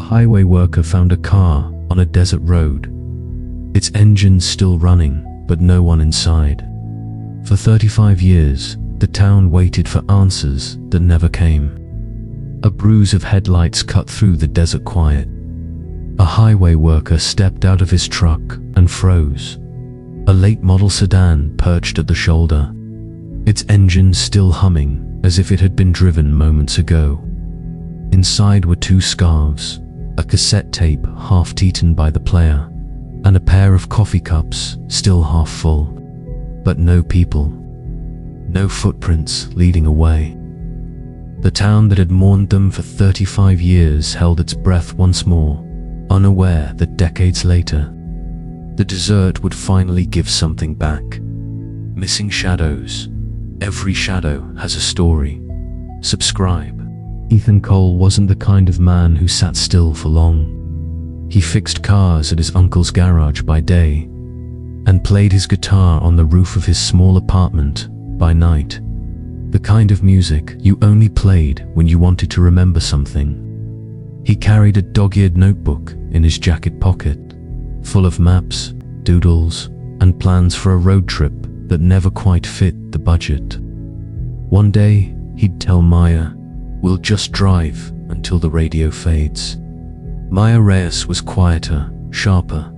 highway worker found a car on a desert road. Its engine still running, but no one inside. For 35 years, the town waited for answers that never came. A bruise of headlights cut through the desert quiet. A highway worker stepped out of his truck and froze. A late model sedan perched at the shoulder, its engine still humming as if it had been driven moments ago. Inside were two scarves, a cassette tape half eaten by the player, and a pair of coffee cups still half full. But no people, no footprints leading away. The town that had mourned them for 35 years held its breath once more, unaware that decades later, the desert would finally give something back. Missing shadows. Every shadow has a story. Subscribe. Ethan Cole wasn't the kind of man who sat still for long. He fixed cars at his uncle's garage by day and played his guitar on the roof of his small apartment by night. The kind of music you only played when you wanted to remember something. He carried a dog-eared notebook in his jacket pocket, full of maps, doodles, and plans for a road trip that never quite fit the budget. One day, he'd tell Maya, "We'll just drive until the radio fades." Maya Reyes was quieter, sharper,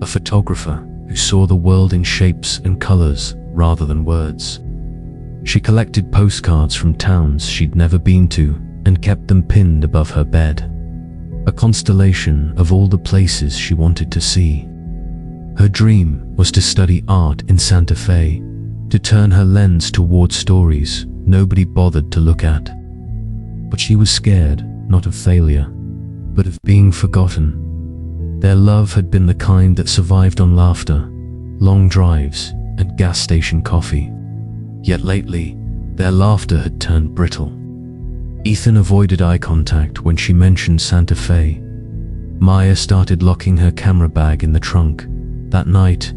a photographer who saw the world in shapes and colors rather than words. She collected postcards from towns she'd never been to and kept them pinned above her bed, a constellation of all the places she wanted to see. Her dream was to study art in Santa Fe, to turn her lens toward stories nobody bothered to look at. But she was scared, not of failure, but of being forgotten. Their love had been the kind that survived on laughter, long drives, and gas station coffee. Yet lately, their laughter had turned brittle. Ethan avoided eye contact when she mentioned Santa Fe. Maya started locking her camera bag in the trunk. That night,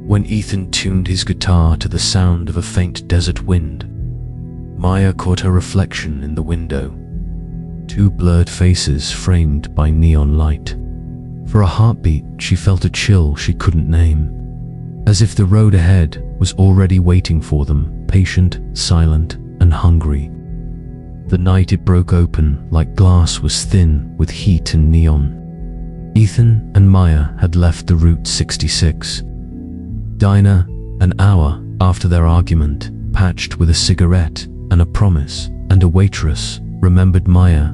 when Ethan tuned his guitar to the sound of a faint desert wind, Maya caught her reflection in the window. Two blurred faces framed by neon light. For a heartbeat, she felt a chill she couldn't name, as if the road ahead was already waiting for them, patient, silent, and hungry. The night it broke open like glass was thin with heat and neon. Ethan and Maya had left the Route 66 diner an hour after their argument, patched with a cigarette and a promise, and a waitress remembered Maya,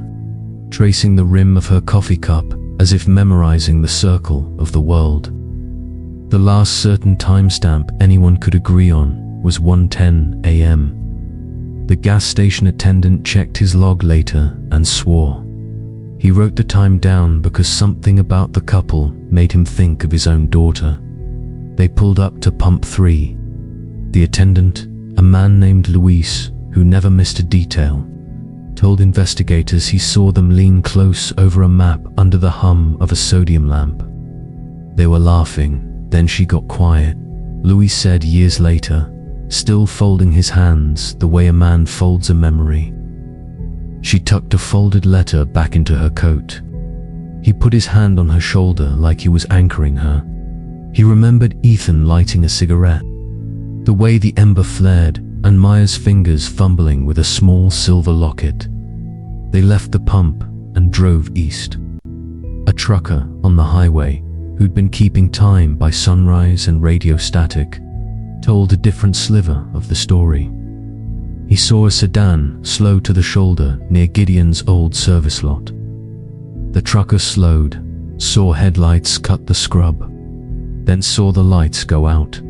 tracing the rim of her coffee cup as if memorizing the circle of the world. The last certain timestamp anyone could agree on was 1:10 a.m. The gas station attendant checked his log later and swore. He wrote the time down because something about the couple made him think of his own daughter. They pulled up to pump 3. The attendant, a man named Luis, who never missed a detail, told investigators he saw them lean close over a map under the hum of a sodium lamp. They were laughing, then she got quiet. Luis said years later, still folding his hands the way a man folds a memory. She tucked a folded letter back into her coat. He put his hand on her shoulder like he was anchoring her. He remembered Ethan lighting a cigarette, the way the ember flared, and Maya's fingers fumbling with a small silver locket. They left the pump and drove east. A trucker on the highway, who'd been keeping time by sunrise and radio static, told a different sliver of the story. He saw a sedan slow to the shoulder near Gideon's old service lot. The trucker slowed, saw headlights cut the scrub, then saw the lights go out.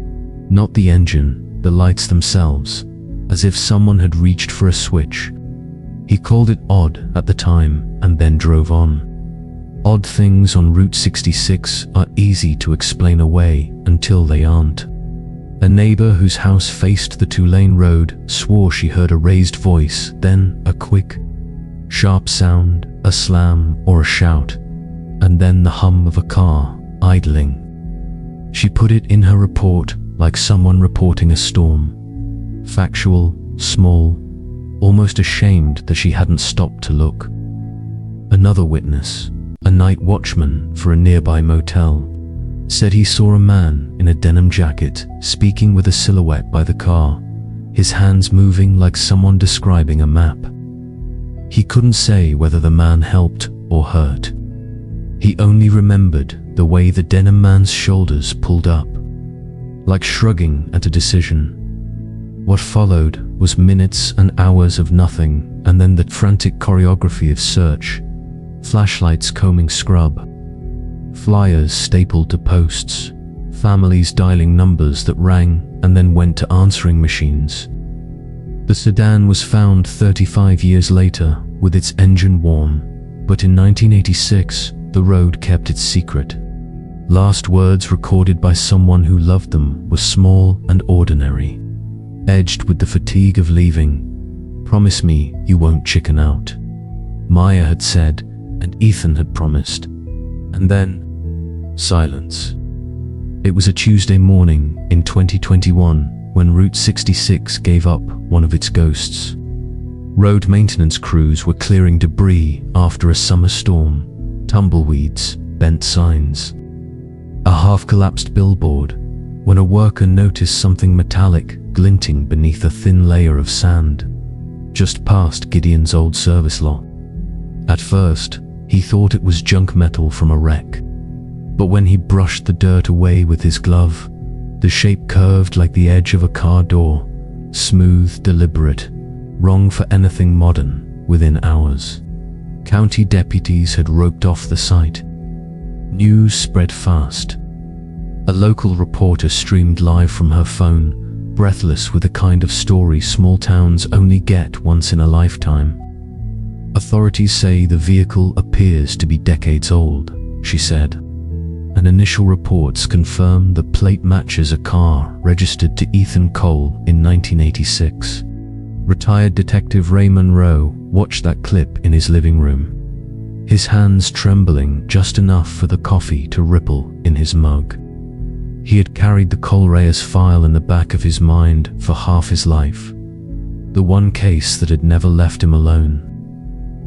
Not the engine, the lights themselves, as if someone had reached for a switch. He called it odd at the time and then drove on. Odd things on Route 66 are easy to explain away until they aren't. A neighbor whose house faced the 2-lane road swore she heard a raised voice, then a quick, sharp sound, a slam or a shout, and then the hum of a car idling. She put it in her report like someone reporting a storm. Factual, small, almost ashamed that she hadn't stopped to look. Another witness, a night watchman for a nearby motel, said he saw a man in a denim jacket speaking with a silhouette by the car, his hands moving like someone describing a map. He couldn't say whether the man helped or hurt. He only remembered the way the denim man's shoulders pulled up, like shrugging at a decision. What followed was minutes and hours of nothing, and then the frantic choreography of search, flashlights combing scrub, flyers stapled to posts, families dialing numbers that rang and then went to answering machines. The sedan was found 35 years later with its engine warm, but in 1986, the road kept its secret. Last words recorded by someone who loved them were small and ordinary, edged with the fatigue of leaving. "Promise me you won't chicken out," Maya had said, and Ethan had promised. And then, silence. It was a Tuesday morning in 2021 when Route 66 gave up one of its ghosts. Road maintenance crews were clearing debris after a summer storm, tumbleweeds, bent signs, a half-collapsed billboard, when a worker noticed something metallic glinting beneath a thin layer of sand, just past Gideon's old service lot. At first, he thought it was junk metal from a wreck, but when he brushed the dirt away with his glove, the shape curved like the edge of a car door, smooth, deliberate, wrong for anything modern. Within hours, county deputies had roped off the site. News spread fast. A local reporter streamed live from her phone, breathless with the kind of story small towns only get once in a lifetime. "Authorities say the vehicle appears to be decades old," she said, and initial reports confirm the plate matches a car registered to Ethan Cole in 1986. Retired Detective Ray Monroe watched that clip in his living room, his hands trembling just enough for the coffee to ripple in his mug. He had carried the Cole Reyes file in the back of his mind for half his life, the one case that had never left him alone.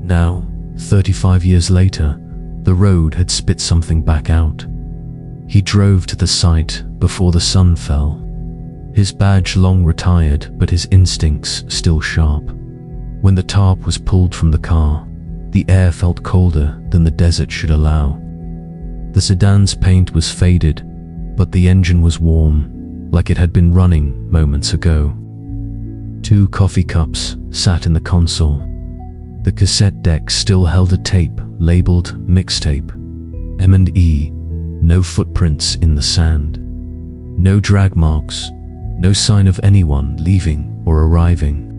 Now, 35 years later, the road had spit something back out. He drove to the site before the sun fell, his badge long retired but his instincts still sharp. When the tarp was pulled from the car, the air felt colder than the desert should allow. The sedan's paint was faded, but the engine was warm, like it had been running moments ago. 2 coffee cups sat in the console. The cassette deck still held a tape labeled mixtape, M&E, no footprints in the sand. No drag marks, no sign of anyone leaving or arriving.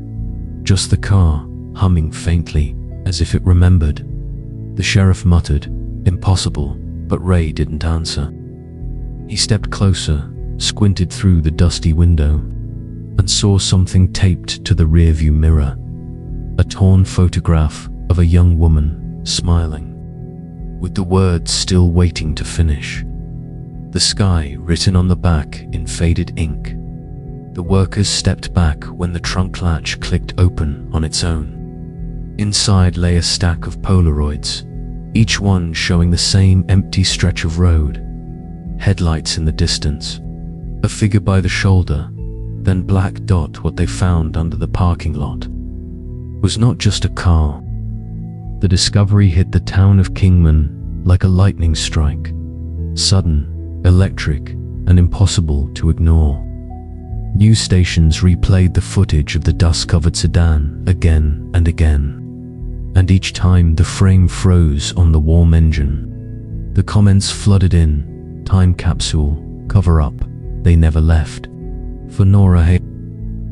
Just the car, humming faintly, as if it remembered. The sheriff muttered, "Impossible," but Ray didn't answer. He stepped closer, squinted through the dusty window, and saw something taped to the rearview mirror. A torn photograph of a young woman, smiling, with the words still waiting to finish. The sky written on the back in faded ink. The workers stepped back when the trunk latch clicked open on its own. Inside lay a stack of Polaroids, each one showing the same empty stretch of road. Headlights in the distance, a figure by the shoulder, then black dot what they found under the parking lot. It was not just a car. The discovery hit the town of Kingman like a lightning strike, sudden, electric, and impossible to ignore. News stations replayed the footage of the dust-covered sedan again and again, and each time the frame froze on the warm engine. The comments flooded in: time capsule, cover up, they never left. For Nora Hay,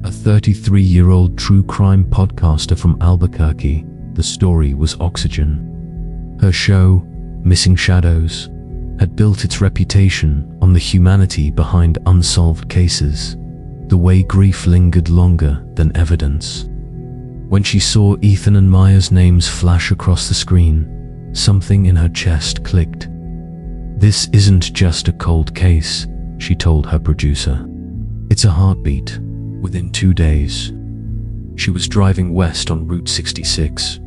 a 33-year-old true crime podcaster from Albuquerque, the story was oxygen. Her show, Missing Shadows, had built its reputation on the humanity behind unsolved cases, the way grief lingered longer than evidence. When she saw Ethan and Maya's names flash across the screen, something in her chest clicked. "This isn't just a cold case," she told her producer. "It's a heartbeat." Within 2 days, she was driving west on Route 66,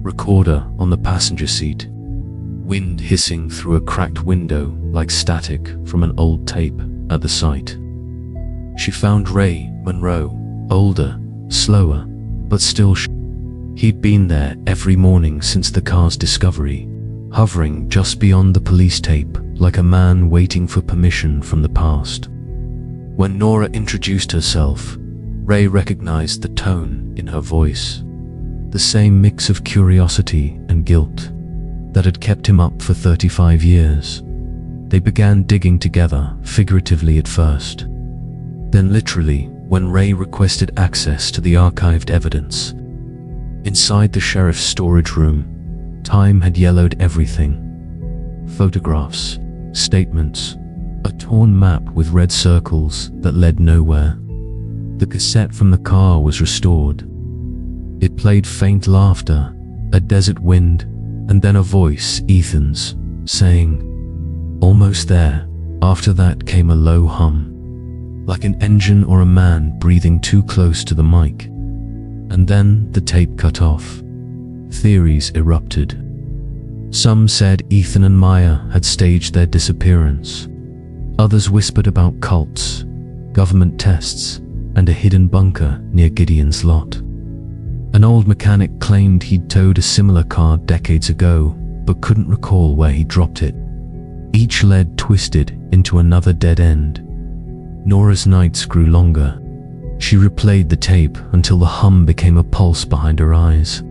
recorder on the passenger seat. wind hissing through a cracked window like static from an old tape at the site. She found Ray Monroe, older, slower, but still he'd been there every morning since the car's discovery, hovering just beyond the police tape like a man waiting for permission from the past. When Nora introduced herself, Ray recognized the tone in her voice, the same mix of curiosity and guilt that had kept him up for 35 years. They began digging together, figuratively at first, then literally when Ray requested access to the archived evidence. Inside the sheriff's storage room, time had yellowed everything. Photographs, statements, a torn map with red circles that led nowhere. The cassette from the car was restored. It played faint laughter, a desert wind, and then a voice, Ethan's, saying, "Almost there." After that came a low hum, like an engine or a man breathing too close to the mic. And then the tape cut off. Theories erupted. Some said Ethan and Maya had staged their disappearance. Others whispered about cults, government tests, and a hidden bunker near Gideon's lot. An old mechanic claimed he'd towed a similar car decades ago, but couldn't recall where he dropped it. Each led twisted into another dead end. Nora's nights grew longer. She replayed the tape until the hum became a pulse behind her eyes.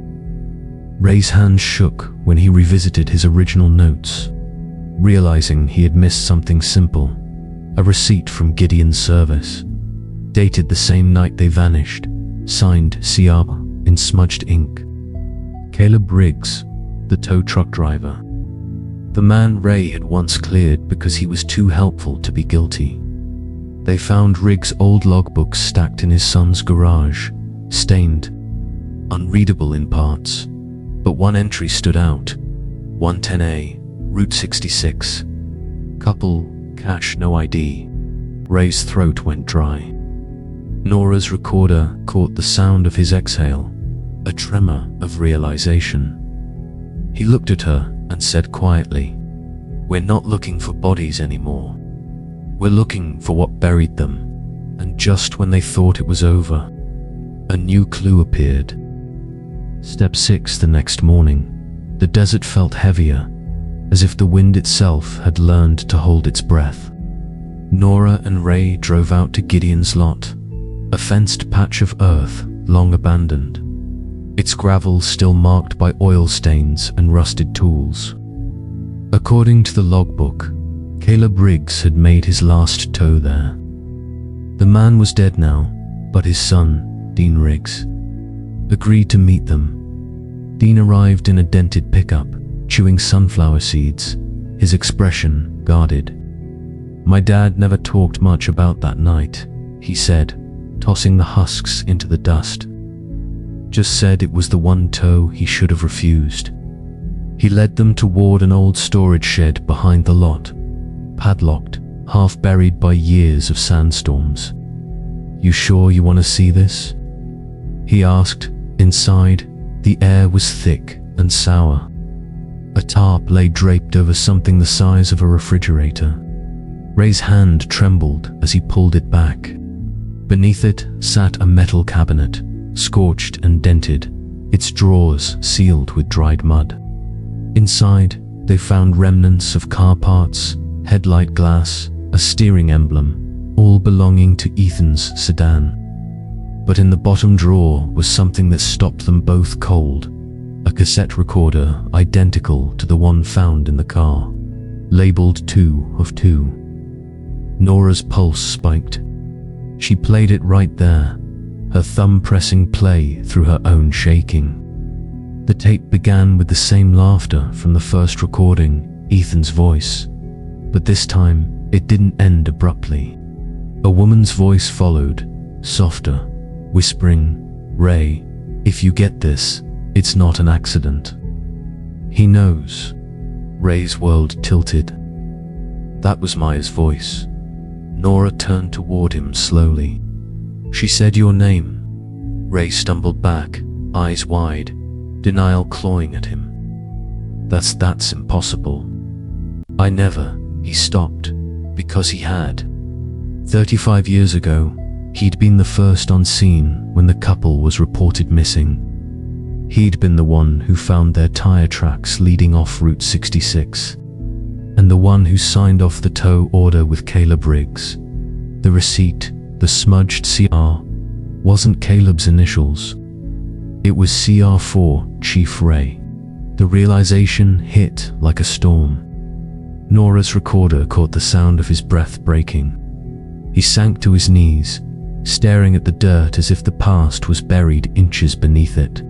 Ray's hand shook when he revisited his original notes, realizing he had missed something simple, a receipt from Gideon's service, dated the same night they vanished, signed Siaba in smudged ink. Caleb Riggs, the tow truck driver. The man Ray had once cleared because he was too helpful to be guilty. They found Riggs' old logbooks stacked in his son's garage, stained, unreadable in parts, but one entry stood out. 110A, Route 66. Couple, cash, no ID. Ray's throat went dry. Nora's recorder caught the sound of his exhale, a tremor of realization. He looked at her and said quietly, "We're not looking for bodies anymore. We're looking for what buried them." And just when they thought it was over, a new clue appeared. Step 6 the next morning. The desert felt heavier, as if the wind itself had learned to hold its breath. Nora and Ray drove out to Gideon's lot, a fenced patch of earth long abandoned, its gravel still marked by oil stains and rusted tools. According to the logbook, Caleb Riggs had made his last tow there. The man was dead now, but his son, Dean Riggs, agreed to meet them. Dean arrived in a dented pickup, chewing sunflower seeds, his expression guarded. "My dad never talked much about that night," he said, tossing the husks into the dust. "Just said it was the one tow he should have refused." He led them toward an old storage shed behind the lot, padlocked, half buried by years of sandstorms. "You sure you want to see this?" he asked. Inside, the air was thick and sour. A tarp lay draped over something the size of a refrigerator. Ray's hand trembled as he pulled it back. Beneath it sat a metal cabinet, scorched and dented, its drawers sealed with dried mud. Inside, they found remnants of car parts, headlight glass, a steering emblem, all belonging to Ethan's sedan. But in the bottom drawer was something that stopped them both cold, a cassette recorder identical to the one found in the car, labeled 2 of 2. Nora's pulse spiked. She played it right there, her thumb pressing play through her own shaking. The tape began with the same laughter from the first recording, Ethan's voice, but this time it didn't end abruptly. A woman's voice followed, softer, whispering, "Ray, if you get this, it's not an accident." "He knows." Ray's world tilted. That was Maya's voice. Nora turned toward him slowly. "She said your name." Ray stumbled back, eyes wide, denial clawing at him. That's impossible. I never. He stopped, because he had. 35 years ago, he'd been the first on scene when the couple was reported missing. He'd been the one who found their tire tracks leading off Route 66, and the one who signed off the tow order with Caleb Riggs. The receipt, the smudged CR, wasn't Caleb's initials. It was CR4 Chief Ray. The realization hit like a storm. Nora's recorder caught the sound of his breath breaking. He sank to his knees, staring at the dirt as if the past was buried inches beneath it.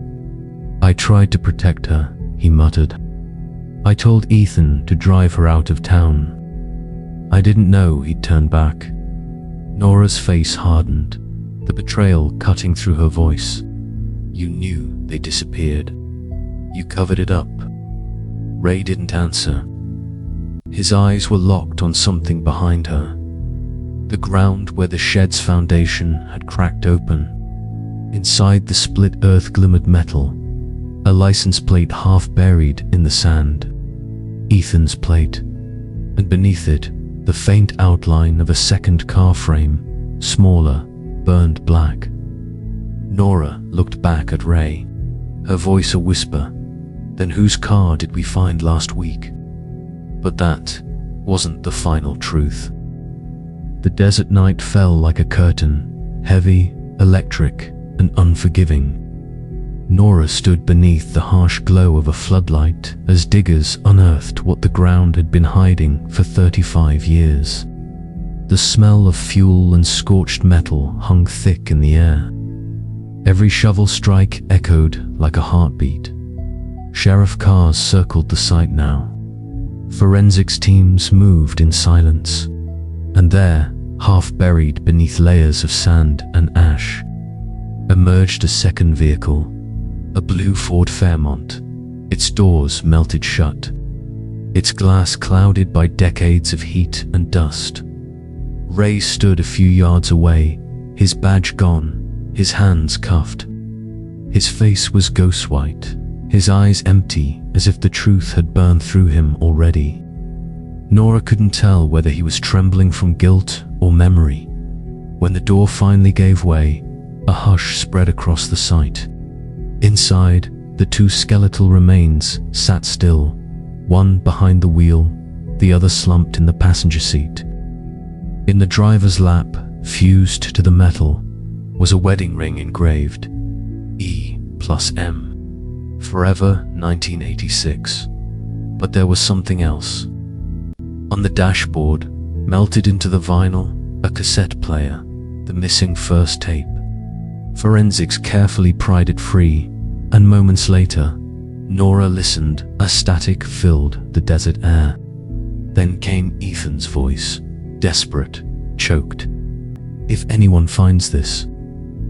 I tried to protect her, he muttered. I told Ethan to drive her out of town. I didn't know he'd turn back. Nora's face hardened, the betrayal cutting through her voice. You knew they disappeared. You covered it up. Ray didn't answer. His eyes were locked on something behind her. The ground where the shed's foundation had cracked open. Inside the split earth glimmered metal, a license plate half buried in the sand. Ethan's plate, and beneath it, the faint outline of a second car frame, smaller, burned black. Nora looked back at Ray, her voice a whisper. Then whose car did we find last week? But that wasn't the final truth. The desert night fell like a curtain, heavy, electric, and unforgiving. Nora stood beneath the harsh glow of a floodlight as diggers unearthed what the ground had been hiding for 35 years. The smell of fuel and scorched metal hung thick in the air. Every shovel strike echoed like a heartbeat. Sheriff cars circled the site now. Forensics teams moved in silence. And there, half buried beneath layers of sand and ash, emerged a second vehicle, a blue Ford Fairmont, its doors melted shut, its glass clouded by decades of heat and dust. Ray stood a few yards away, his badge gone, his hands cuffed. His face was ghost white, his eyes empty as if the truth had burned through him already. Nora couldn't tell whether he was trembling from guilt or memory. When the door finally gave way, a hush spread across the site. Inside, the two skeletal remains sat still, one behind the wheel, the other slumped in the passenger seat. In the driver's lap, fused to the metal, was a wedding ring engraved, E+M. Forever 1986. But there was something else. On the dashboard, melted into the vinyl, a cassette player, the missing first tape. Forensics carefully pried it free, and moments later, Nora listened as static filled the desert air. Then came Ethan's voice, desperate, choked. If anyone finds this,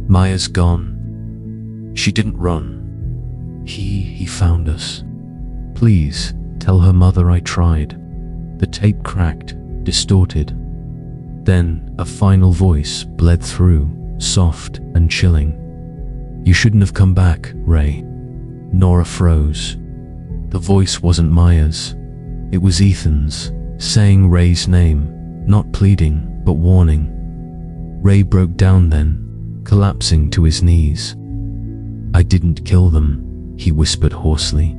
Maya's gone. She didn't run. He found us. Please, tell her mother I tried. The tape cracked, distorted. Then a final voice bled through, soft and chilling. You shouldn't have come back, Ray. Nora froze. The voice wasn't Maya's. It was Ethan's, saying Ray's name, not pleading, but warning. Ray broke down then, collapsing to his knees. I didn't kill them, he whispered hoarsely.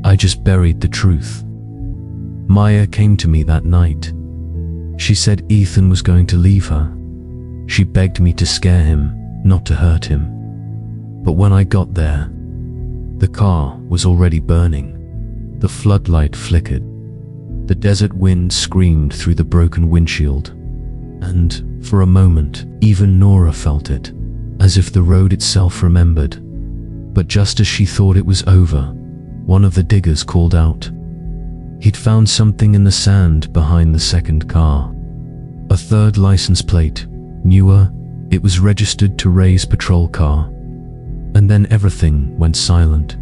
I just buried the truth. Maya came to me that night. She said Ethan was going to leave her. She begged me to scare him, not to hurt him. But when I got there, the car was already burning. The floodlight flickered. The desert wind screamed through the broken windshield. And, for a moment, even Nora felt it, as if the road itself remembered. But just as she thought it was over, one of the diggers called out. He'd found something in the sand behind the second car. A third license plate, newer, it was registered to Ray's patrol car. And then everything went silent.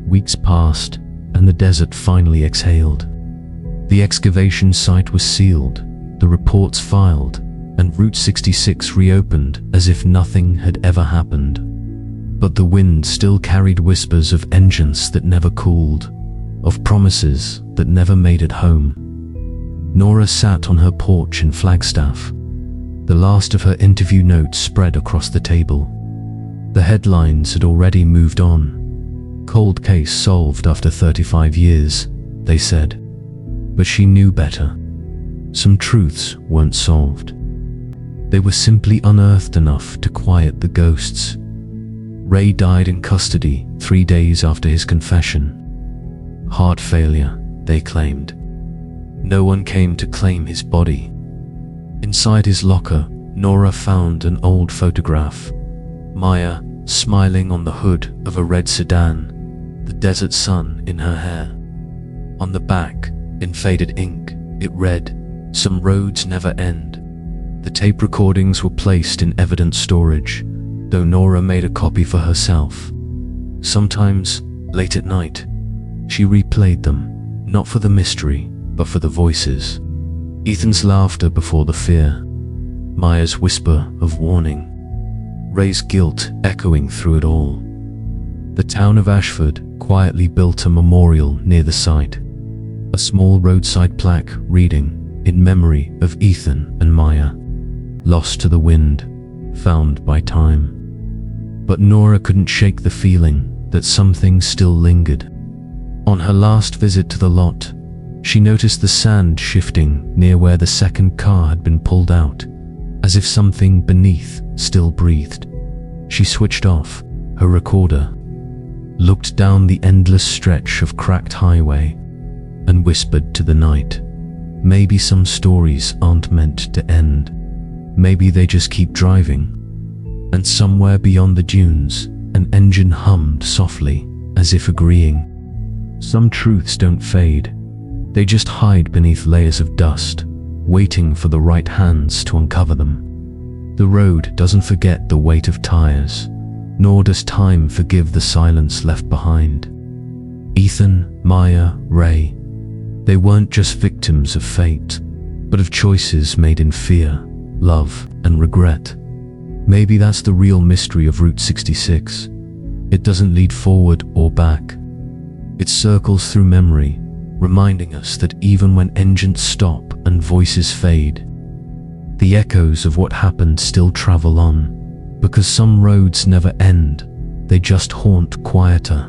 Weeks passed, and the desert finally exhaled. The excavation site was sealed, the reports filed, and Route 66 reopened as if nothing had ever happened. But the wind still carried whispers of vengeance that never cooled, of promises that never made it home. Nora sat on her porch in Flagstaff. The last of her interview notes spread across the table. The headlines had already moved on. Cold case solved after 35 years, they said. But she knew better. Some truths weren't solved. They were simply unearthed enough to quiet the ghosts. Ray died in custody 3 days after his confession. Heart failure, they claimed. No one came to claim his body. Inside his locker, Nora found an old photograph. Maya smiling on the hood of a red sedan, the desert sun in her hair. On the back, in faded ink, it read, "Some roads never end." The tape recordings were placed in evidence storage, though Nora made a copy for herself. Sometimes, late at night, she replayed them, not for the mystery, but for the voices. Ethan's laughter before the fear, Maya's whisper of warning, Ray's guilt echoing through it all. The town of Ashford quietly built a memorial near the site, a small roadside plaque reading, "In memory of Ethan and Maya, lost to the wind, found by time." But Nora couldn't shake the feeling that something still lingered. On her last visit to the lot, she noticed the sand shifting near where the second car had been pulled out, as if something beneath still breathed. She switched off her recorder, looked down the endless stretch of cracked highway, and whispered to the night, "Maybe some stories aren't meant to end. Maybe they just keep driving." And somewhere beyond the dunes, an engine hummed softly, as if agreeing. Some truths don't fade. They just hide beneath layers of dust, waiting for the right hands to uncover them. The road doesn't forget the weight of tires, nor does time forgive the silence left behind. Ethan, Maya, Ray, they weren't just victims of fate, but of choices made in fear, love, and regret. Maybe that's the real mystery of Route 66. It doesn't lead forward or back. It circles through memory, reminding us that even when engines stop and voices fade, the echoes of what happened still travel on, because some roads never end, they just haunt quieter.